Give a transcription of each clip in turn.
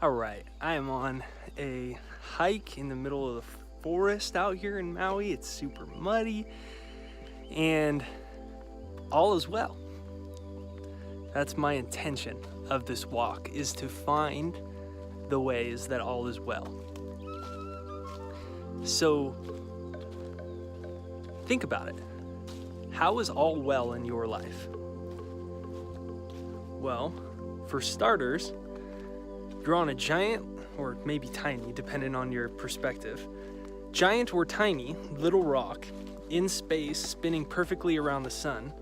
All right, I am on a hike in the middle of the forest out here in Maui. It's super muddy and all is well. That's my intention of this walk, is to find the ways that all is well. So think about it. How is all well in your life? Well, for starters, you're on a giant, or maybe tiny, depending on your perspective, giant or tiny little rock in space spinning perfectly around the sun,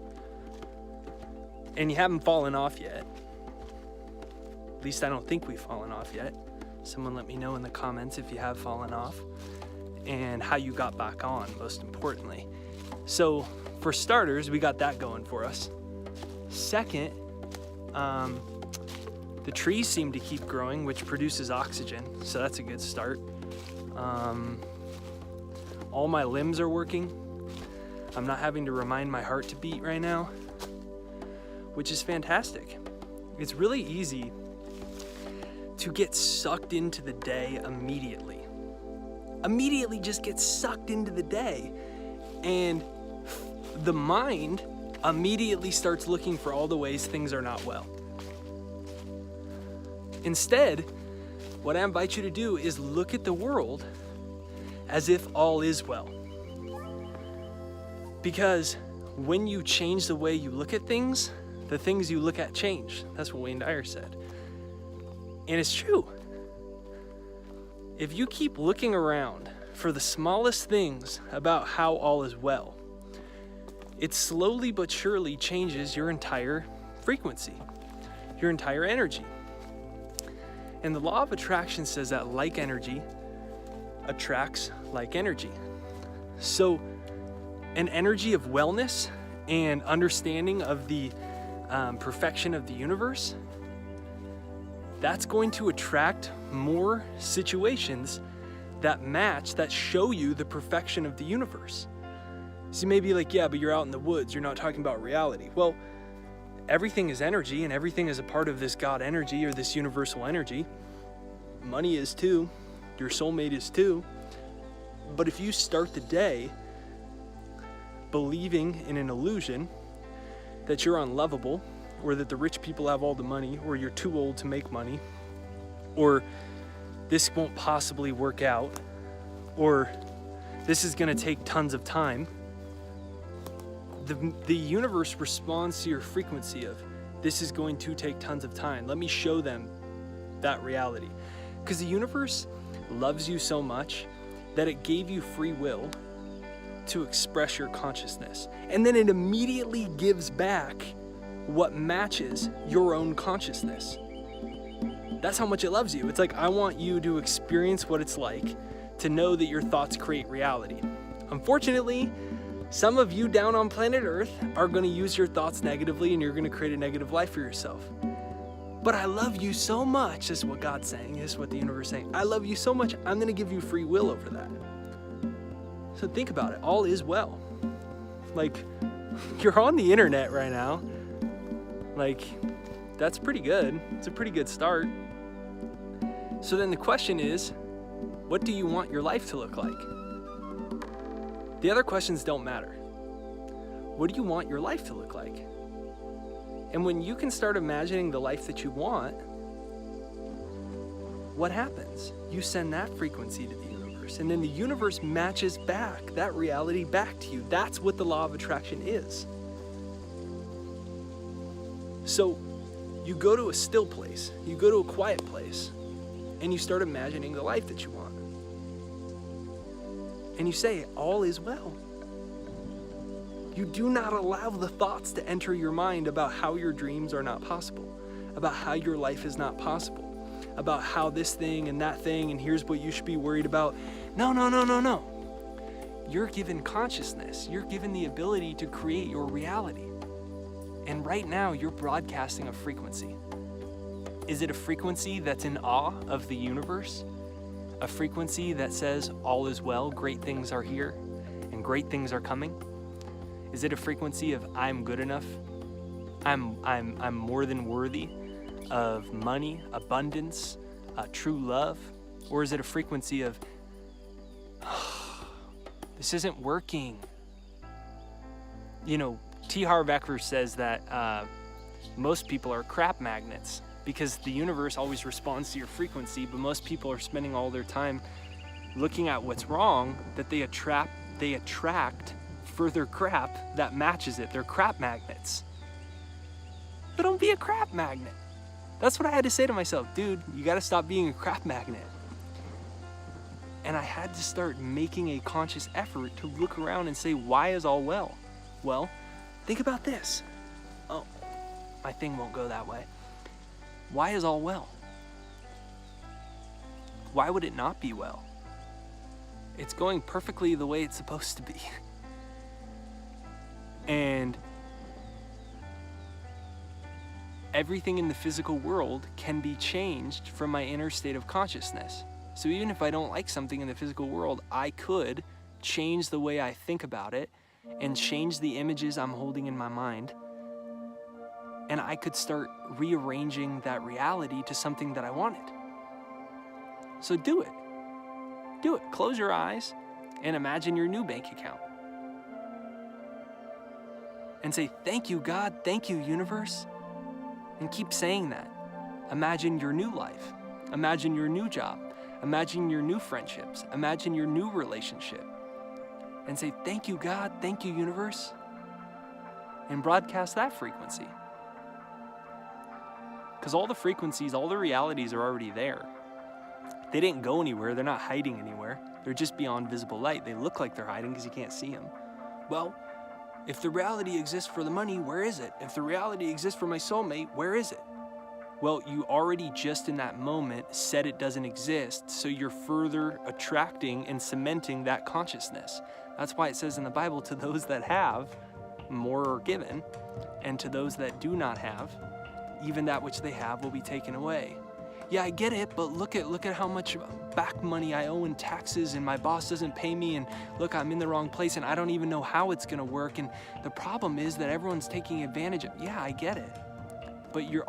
and you haven't fallen off yet. At least I don't think we've fallen off yet. Someone let me know in the comments if you have fallen off and how you got back on, most importantly. So for starters, we got that going for us. Second, the trees seem to keep growing, which produces oxygen, so that's a good start. All my limbs are working. I'm not having to remind my heart to beat right now, which is fantastic. It's really easy to get sucked into the day immediately. Immediately just get sucked into the day, and the mind immediately starts looking for all the ways things are not well. Instead, what I invite you to do is look at the world as if all is well. Because when you change the way you look at things, the things you look at change. That's what Wayne Dyer said. And it's true. If you keep looking around for the smallest things about how all is well, it slowly but surely changes your entire frequency, your entire energy. And the law of attraction says that like energy attracts like energy. So an energy of wellness and understanding of the perfection of the universe, that's going to attract more situations that match, that show you the perfection of the universe. So you may be like, yeah, but you're out in the woods, you're not talking about reality. Well, everything is energy, and everything is a part of this God energy or this universal energy. Money is too, your soulmate is too. But if you start the day believing in an illusion that you're unlovable, or that the rich people have all the money, or you're too old to make money, or this won't possibly work out, or this is going to take tons of time, the universe responds to your frequency of, this is going to take tons of time. Let me show them that reality. Because the universe loves you so much that it gave you free will to express your consciousness. And then it immediately gives back what matches your own consciousness. That's how much it loves you. It's like, I want you to experience what it's like to know that your thoughts create reality. Unfortunately, some of you down on planet Earth are going to use your thoughts negatively, and you're going to create a negative life for yourself. But I love you so much, this is what God's saying, this is what the universe is saying. I love you so much, I'm going to give you free will over that. So think about it, all is well. Like, you're on the internet right now. Like, that's pretty good. It's a pretty good start. So then the question is, what do you want your life to look like? The other questions don't matter. What do you want your life to look like? And when you can start imagining the life that you want, what happens? You send that frequency to the universe, and then the universe matches back that reality back to you. That's what the law of attraction is. So you go to a still place, you go to a quiet place, and you start imagining the life that you want. And you say, all is well. You do not allow the thoughts to enter your mind about how your dreams are not possible, about how your life is not possible, about how this thing and that thing, and here's what you should be worried about. No. You're given consciousness. You're given the ability to create your reality. And right now, you're broadcasting a frequency. Is it a frequency that's in awe of the universe? A frequency that says all is well, great things are here, and great things are coming? Is it a frequency of I'm good enough? I'm more than worthy of money, abundance, true love? Or is it a frequency of, this isn't working? You know, T. Harv Eker says that most people are crap magnets because the universe always responds to your frequency, but most people are spending all their time looking at what's wrong, that they attract further crap that matches it. They're crap magnets. But don't be a crap magnet. That's what I had to say to myself. Dude, you gotta stop being a crap magnet. And I had to start making a conscious effort to look around and say, why is all well? Well, think about this. Oh, my thing won't go that way. Why is all well? Why would it not be well? It's going perfectly the way it's supposed to be. And everything in the physical world can be changed from my inner state of consciousness. So even if I don't like something in the physical world, I could change the way I think about it and change the images I'm holding in my mind. And I could start rearranging that reality to something that I wanted. So do it. Do it. Close your eyes and imagine your new bank account. And say, thank you, God. Thank you, universe. And keep saying that. Imagine your new life. Imagine your new job. Imagine your new friendships. Imagine your new relationship. And say, thank you, God. Thank you, universe. And broadcast that frequency. Because all the frequencies, all the realities are already there. They didn't go anywhere. They're not hiding anywhere. They're just beyond visible light. They look like they're hiding because you can't see them. Well, if the reality exists for the money, where is it? If the reality exists for my soulmate, where is it? Well, you already just in that moment said it doesn't exist, so you're further attracting and cementing that consciousness. That's why it says in the Bible, to those that have, more are given, and to those that do not have, even that which they have will be taken away. Yeah, I get it, but look at how much back money I owe in taxes, and my boss doesn't pay me, and look, I'm in the wrong place, and I don't even know how it's gonna work, and the problem is that everyone's taking advantage of. Yeah, I get it. But you're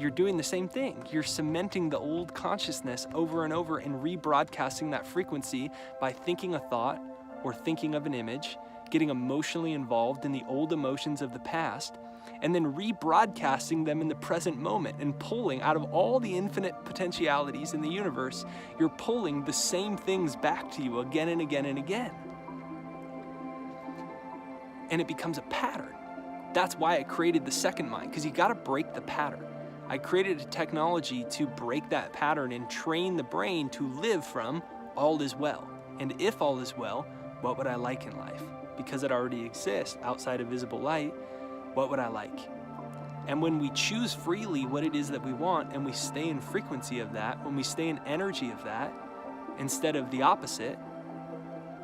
doing the same thing. You're cementing the old consciousness over and over and rebroadcasting that frequency by thinking a thought or thinking of an image, getting emotionally involved in the old emotions of the past, and then rebroadcasting them in the present moment and pulling out of all the infinite potentialities in the universe, you're pulling the same things back to you again and again and again. And it becomes a pattern. That's why I created the second mind, because you got to break the pattern. I created a technology to break that pattern and train the brain to live from all is well. And if all is well, what would I like in life? Because it already exists outside of visible light, what would I like? And when we choose freely what it is that we want and we stay in frequency of that, when we stay in energy of that, instead of the opposite,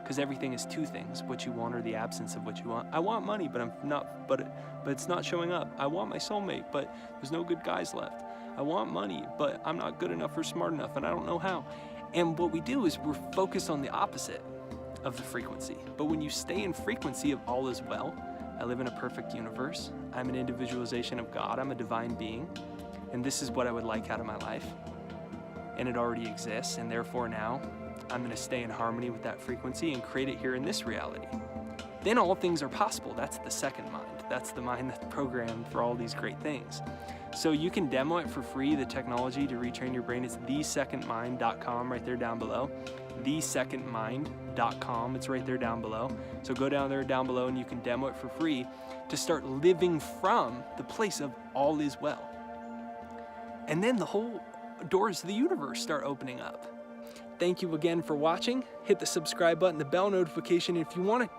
because everything is two things, what you want or the absence of what you want. I want money, but it's not showing up. I want my soulmate, but there's no good guys left. I want money, but I'm not good enough or smart enough, and I don't know how. And what we do is we're focused on the opposite of the frequency. But when you stay in frequency of all is well, I live in a perfect universe. I'm an individualization of God. I'm a divine being, and this is what I would like out of my life. And it already exists, and therefore now, I'm going to stay in harmony with that frequency and create it here in this reality. Then all things are possible. That's the second mind. That's the mind that's programmed for all these great things. So you can demo it for free, the technology to retrain your brain. It's thesecondmind.com right there down below. Thesecondmind.com. It's right there down below. So go down there down below and you can demo it for free to start living from the place of all is well. And then the whole doors to the universe start opening up. Thank you again for watching. Hit the subscribe button, the bell notification. If you want to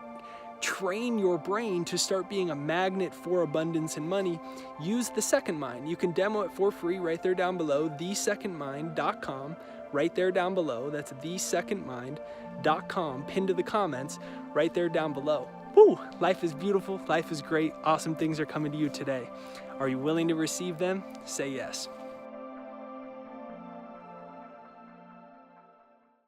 train your brain to start being a magnet for abundance and money, use the second mind. You can demo it for free right there down below, thesecondmind.com, right there down below. That's thesecondmind.com, pinned to the comments right there down below. Woo! Life is beautiful. Life is great. Awesome things are coming to you today. Are you willing to receive them? Say yes.